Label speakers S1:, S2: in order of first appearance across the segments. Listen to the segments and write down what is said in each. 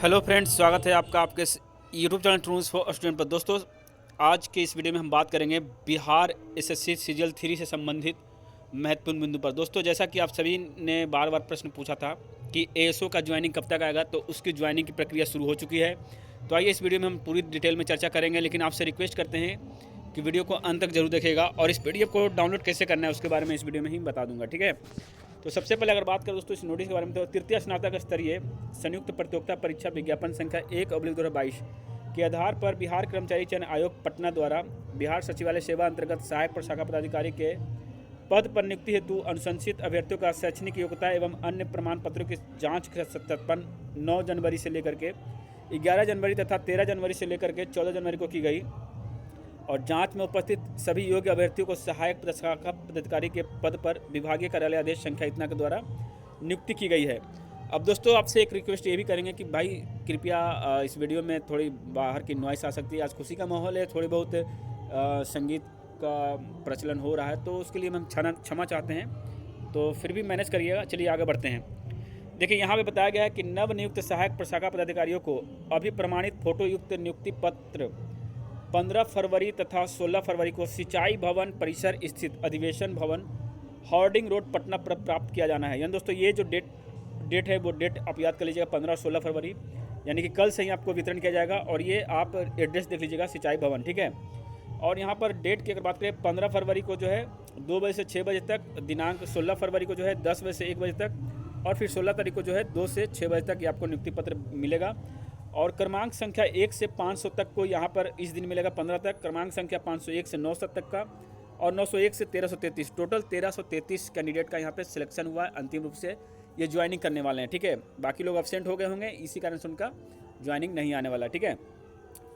S1: Hello friends, स्वागत है आपका आपके यूट्यूब चैनल ट्रून्स फॉर स्टूडेंट पर। दोस्तों, आज के इस वीडियो में हम बात करेंगे बिहार एसएससी सीजीएल 3 से संबंधित महत्वपूर्ण बिंदु पर। दोस्तों, जैसा कि आप सभी ने बार बार प्रश्न पूछा था कि एएसओ का ज्वाइनिंग कब तक आएगा, तो उसकी ज्वाइनिंग की प्रक्रिया शुरू हो चुकी है। तो आइए इस वीडियो में हम पूरी डिटेल में चर्चा करेंगे, लेकिन आपसे रिक्वेस्ट करते हैं कि वीडियो को अंत तक जरूर देखिएगा और इस पीडीएफ को डाउनलोड कैसे करना है उसके बारे में इस वीडियो में ही बता दूंगा। ठीक है, तो सबसे पहले अगर बात करें दोस्तों इस नोटिस के बारे में, तो तृतीय स्नातक स्तरीय संयुक्त प्रतियोगिता परीक्षा विज्ञापन संख्या 1/2022 के आधार पर बिहार कर्मचारी चयन आयोग पटना द्वारा बिहार सचिवालय सेवा अंतर्गत सहायक प्रशाखा पदाधिकारी के पद पर नियुक्ति हेतु अनुशंसित अभ्यर्थियों का शैक्षणिक योग्यता एवं अन्य प्रमाण पत्रों की जाँच सत्यापन 9 जनवरी से लेकर के 11 जनवरी तथा 13 जनवरी से लेकर के 14 जनवरी को की गई और जांच में उपस्थित सभी योग्य अभ्यर्थियों को सहायक प्रशाखा पदाधिकारी के पद पर विभागीय कार्यालय आदेश संख्या इतना के द्वारा नियुक्ति की गई है। अब दोस्तों, आपसे एक रिक्वेस्ट ये भी करेंगे कि भाई कृपया इस वीडियो में थोड़ी बाहर की नॉइस आ सकती है। आज खुशी का माहौल है, थोड़ी बहुत संगीत का प्रचलन हो रहा है, तो उसके लिए हम क्षमा चाहते हैं, तो फिर भी मैनेज करिएगा। चलिए आगे बढ़ते हैं। देखिए, यहाँ पे बताया गया है कि नवनियुक्त सहायक प्रशाखा पदाधिकारियों को अभी प्रमाणित फोटोयुक्त नियुक्ति पत्र 15 फरवरी तथा 16 फरवरी को सिंचाई भवन परिसर स्थित अधिवेशन भवन हॉर्डिंग रोड पटना पर प्राप्त किया जाना है। यानी दोस्तों, ये जो डेट है वो डेट आप याद कर लीजिएगा, 15 और 16 फरवरी, यानी कि कल से ही आपको वितरण किया जाएगा। और ये आप एड्रेस देख लीजिएगा, सिंचाई भवन। ठीक है, और यहाँ पर डेट की अगर बात करें, 15 फरवरी को जो है 2 बजे से 6 बजे तक, दिनांक 16 फरवरी को जो है 10 बजे से 1 बजे तक, और फिर 16 तारीख को जो है 2 से 6 बजे तक ये आपको नियुक्ति पत्र मिलेगा। और क्रमांक संख्या 1 से 500 तक को यहाँ पर इस दिन मिलेगा 15 तक, क्रमांक संख्या 501 से 900 तक का, और 901 से 1333, टोटल 1333 कैंडिडेट का यहाँ पे सिलेक्शन हुआ है। अंतिम रूप से ये ज्वाइनिंग करने वाले हैं। ठीक है, बाकी लोग अब्सेंट हो गए होंगे, इसी कारण से उनका ज्वाइनिंग नहीं आने वाला। ठीक है,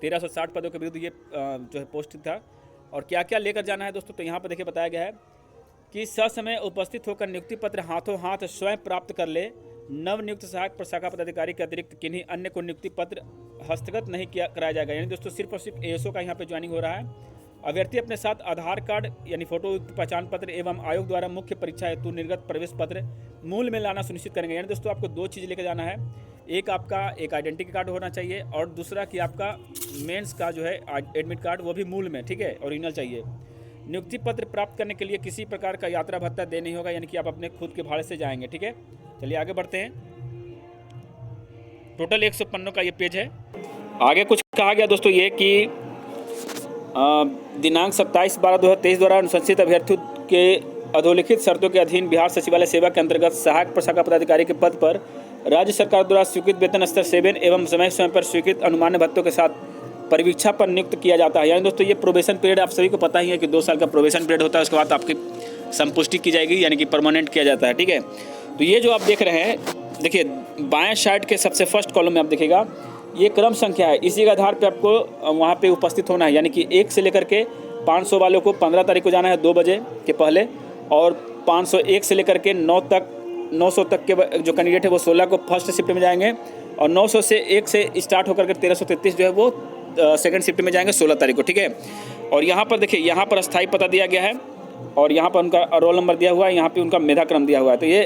S1: 1360 पदों के विरुद्ध ये जो है पोस्ट था। और क्या क्या लेकर जाना है दोस्तों, तो यहाँ पर देखिए बताया गया है कि ससमय उपस्थित होकर नियुक्ति पत्र हाथों हाथ स्वयं प्राप्त कर ले। नवनियुक्त सहायक प्रशाखा पदाधिकारी के अतिरिक्त किन्हीं अन्य को नियुक्ति पत्र हस्तगत नहीं कराया जाएगा। यानी दोस्तों, सिर्फ और सिर्फ एएसओ का यहाँ पे ज्वाइनिंग हो रहा है। अभ्यर्थी अपने साथ आधार कार्ड यानी फोटोयुक्त पहचान पत्र एवं आयोग द्वारा मुख्य परीक्षा हेतु निर्गत प्रवेश पत्र मूल में लाना सुनिश्चित करेंगे। यानी दोस्तों, आपको 2 चीज़ लेकर जाना है। एक आपका एक आइडेंटिटी कार्ड होना चाहिए, और दूसरा कि आपका मेंस का जो है एडमिट कार्ड वो भी मूल में, ठीक है, ओरिजिनल चाहिए। नियुक्ति पत्र प्राप्त करने के लिए किसी प्रकार का यात्रा भत्ता दे नहीं होगा, यानी कि आप अपने खुद के भाड़े से जाएंगे। ठीक है, चलिए आगे बढ़ते हैं। टोटल 100 पन्नों का ये पेज है। आगे कुछ कहा गया दोस्तों ये कि दिनांक 27/12/2023 द्वारा अनुशंसित अभ्यर्थियों के अधोलिखित शर्तों के अधीन बिहार सचिवालय सेवा के अंतर्गत सहायक प्रशाखा पदाधिकारी के पद पर राज्य सरकार द्वारा स्वीकृत वेतन स्तर 7 एवं समय समय पर स्वीकृत अनुमान्य भत्तों के साथ परीक्षा पर नियुक्त किया जाता है। यानी दोस्तों, ये प्रोबेशन पीरियड आप सभी को पता ही है कि 2 साल का प्रोबेशन पीरियड होता है। उसके बाद आपकी संपुष्टि की जाएगी, यानी कि परमानेंट किया जाता है। ठीक है, तो ये जो आप देख रहे हैं, देखिए बाएं साइड के सबसे फर्स्ट कॉलम में आप देखिएगा, ये क्रम संख्या है। इसी के आधार पे आपको वहाँ पे उपस्थित होना है। यानी कि 1 से लेकर के 500 वालों को 15 तारीख को जाना है 2 बजे के पहले, और 501 से लेकर के 900 तक के जो कैंडिडेट है वो 16 को फर्स्ट शिफ्ट में जाएंगे, और 900 से 1 से स्टार्ट होकर के 1333 जो है वो सेकंड शिफ्ट में जाएंगे 16 तारीख को। ठीक है, और यहाँ पर देखिए, यहाँ पर स्थायी पता दिया गया है, और यहाँ पर उनका रोल नंबर दिया हुआ है, यहाँ पे उनका मेधा क्रम दिया हुआ है। तो ये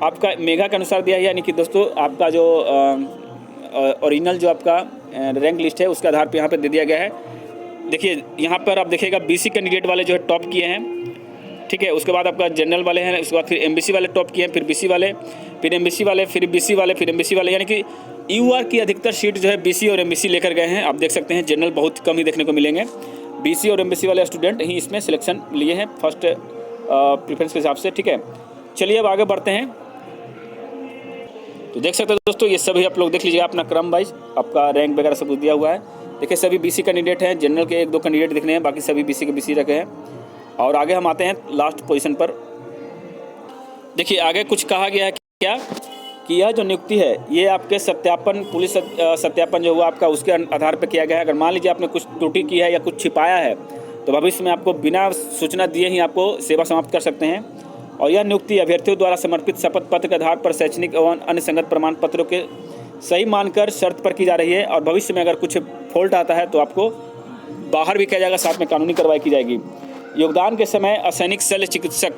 S1: आपका मेगा के अनुसार दिया है, यानी कि दोस्तों आपका जो ओरिजिनल जो आपका रैंक लिस्ट है उसके आधार पे यहाँ पे दे दिया गया है। देखिए यहाँ पर आप देखिएगा, बीसी कैंडिडेट वाले जो है टॉप किए हैं। ठीक है, उसके बाद आपका जनरल वाले हैं, उसके बाद फिर एमबीसी वाले टॉप किए हैं, फिर बीसी वाले, फिर एमबीसी वाले, फिर बीसी वाले, फिर एमबीसी वाले, यानी कि यूआर की अधिकतर सीट जो है बीसी और एमबीसी लेकर गए हैं। आप देख सकते हैं जनरल बहुत कम ही देखने को मिलेंगे। बीसी और एमबीसी वाले स्टूडेंट ही इसमें सिलेक्शन लिए हैं फर्स्ट प्रेफरेंस के हिसाब से। ठीक है, चलिए अब आगे बढ़ते हैं। तो देख सकते हैं दोस्तों, ये सभी आप लोग देख लीजिएगा, अपना क्रम वाइज आपका रैंक वगैरह सब दिया हुआ है। देखिए, सभी बीसी कैंडिडेट हैं, जनरल के 1-2 कैंडिडेट दिखने हैं, बाकी सभी बीसी के बीसी रखे हैं। और आगे हम आते हैं लास्ट पोजीशन पर। देखिए आगे कुछ कहा गया है क्या कि यह जो नियुक्ति है ये आपके सत्यापन, पुलिस सत्यापन जो हुआ आपका उसके आधार पर किया गया है। अगर मान लीजिए आपने कुछ त्रुटि की है या कुछ छिपाया है, तो भविष्य में आपको बिना सूचना दिए ही आपको सेवा समाप्त कर सकते हैं। और यह नियुक्ति अभ्यर्थियों द्वारा समर्पित शपथ पत्र के आधार पर शैक्षणिक एवं अन्य संगत प्रमाण पत्रों के सही मानकर शर्त पर की जा रही है। और भविष्य में अगर कुछ फॉल्ट आता है तो आपको बाहर भी किया जाएगा, साथ में कानूनी कार्रवाई की जाएगी। योगदान के समय असैनिक शल्य चिकित्सक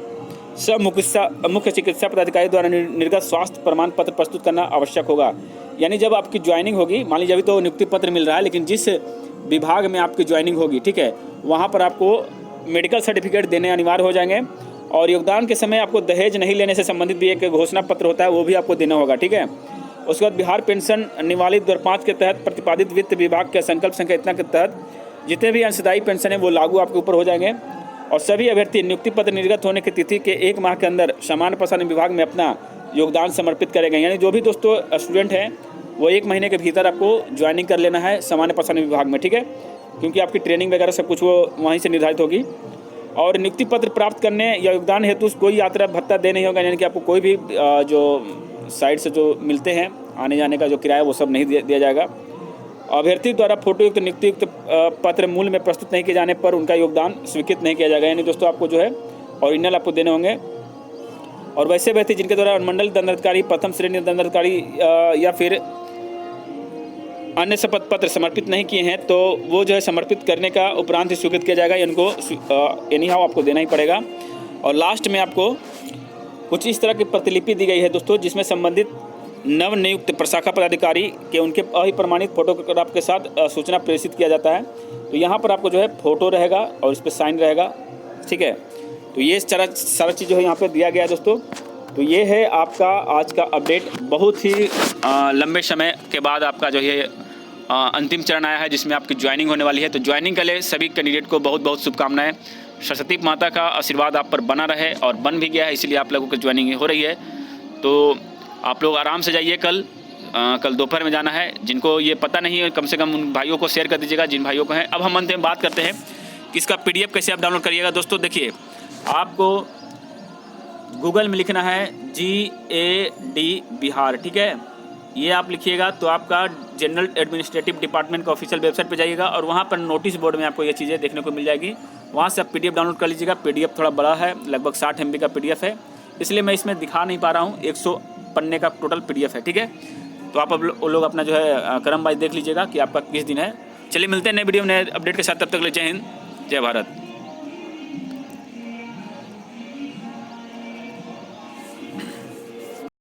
S1: मुख्य चिकित्सा पदाधिकारी द्वारा निर्गत स्वास्थ्य प्रमाण पत्र प्रस्तुत करना आवश्यक होगा। यानी जब आपकी ज्वाइनिंग होगी, मान लीजिए अभी तो नियुक्ति पत्र मिल रहा है, लेकिन जिस विभाग में आपकी ज्वाइनिंग होगी, ठीक है, वहाँ पर आपको मेडिकल सर्टिफिकेट देने अनिवार्य हो जाएंगे। और योगदान के समय आपको दहेज नहीं लेने से संबंधित भी एक घोषणा पत्र होता है, वो भी आपको देना होगा, ठीक है। उसके बाद बिहार पेंशन निवाली 2005 के तहत प्रतिपादित वित्त विभाग के संकल्प संख्या इतना के तहत जितने भी अंशदायी पेंशन है वो लागू आपके ऊपर हो जाएंगे। और सभी अभ्यर्थी नियुक्ति पत्र निर्गत होने की तिथि के 1 माह के अंदर सामान्य प्रशासन विभाग में अपना योगदान समर्पित करेंगे। यानी जो भी दोस्तों स्टूडेंट हैं वो 1 महीने के भीतर आपको ज्वाइनिंग कर लेना है सामान्य प्रशासन विभाग में, ठीक है, क्योंकि आपकी ट्रेनिंग वगैरह सब कुछ वो वहीं से निर्धारित होगी। और नियुक्ति पत्र प्राप्त करने या योगदान हेतु कोई यात्रा भत्ता दे नहीं होगा, यानी कि आपको कोई भी जो साइड से जो मिलते हैं आने जाने का जो किराया वो सब नहीं दिया जाएगा। अभ्यर्थी द्वारा फोटोयुक्त नियुक्तियुक्त पत्र मूल में प्रस्तुत नहीं किए जाने पर उनका योगदान स्वीकृत नहीं किया जाएगा। यानी दोस्तों आपको जो है ओरिजिनल आपको देने होंगे। और वैसे अभ्यर्थी जिनके द्वारा अनुमंडल दंडाधिकारी, प्रथम श्रेणी दंडाधिकारी या फिर अन्य शपथ पत्र समर्पित नहीं किए हैं तो वो जो है समर्पित करने का उपरांत ही स्वीकृत किया जाएगा, इनको एनी हाउ आपको देना ही पड़ेगा। और लास्ट में आपको कुछ इस तरह की प्रतिलिपि दी गई है दोस्तों, जिसमें संबंधित नवनियुक्त प्रशाखा पदाधिकारी के उनके अप्रमाणित फोटोग्राफ के साथ सूचना प्रेषित किया जाता है। तो यहाँ पर आपको जो है फ़ोटो रहेगा और इस पर साइन रहेगा, ठीक है। तो ये सारा चीज़ जो है यहाँ पे दिया गया है दोस्तों। तो ये है आपका आज का अपडेट। बहुत ही लंबे समय के बाद आपका जो है अंतिम चरण आया है, जिसमें आपकी ज्वाइनिंग होने वाली है। तो ज्वाइनिंग के लिए सभी कैंडिडेट को बहुत बहुत शुभकामनाएं। सरस्वती माता का आशीर्वाद आप पर बना रहे, और बन भी गया है, इसीलिए आप लोगों की ज्वाइनिंग हो रही है। तो आप लोग आराम से जाइए। कल दोपहर में जाना है। जिनको ये पता नहीं है कम से कम उन भाइयों को शेयर कर दीजिएगा जिन भाइयों को है। अब हम अंत में बात करते हैं कि इसका PDF कैसे आप डाउनलोड करिएगा। दोस्तों देखिए, आपको गूगल में लिखना है GAD बिहार, ठीक है। ये आप लिखिएगा तो आपका जनरल एडमिनिस्ट्रेटिव डिपार्टमेंट का ऑफिशियल वेबसाइट पे जाइएगा, और वहाँ पर नोटिस बोर्ड में आपको ये चीज़ें देखने को मिल जाएगी। वहाँ से आप PDF डाउनलोड कर लीजिएगा। PDF थोड़ा बड़ा है, लगभग 60 MB का PDF है, इसलिए मैं इसमें दिखा नहीं पा रहा हूँ। 100 पन्ने का टोटल PDF है, ठीक है। तो आप वो लोग अपना जो है क्रम वाइज देख लीजिएगा कि आपका किस दिन है। चलिए मिलते हैं नए वीडियो में नए अपडेट के साथ। तब तक ले जय हिंद, जय भारत।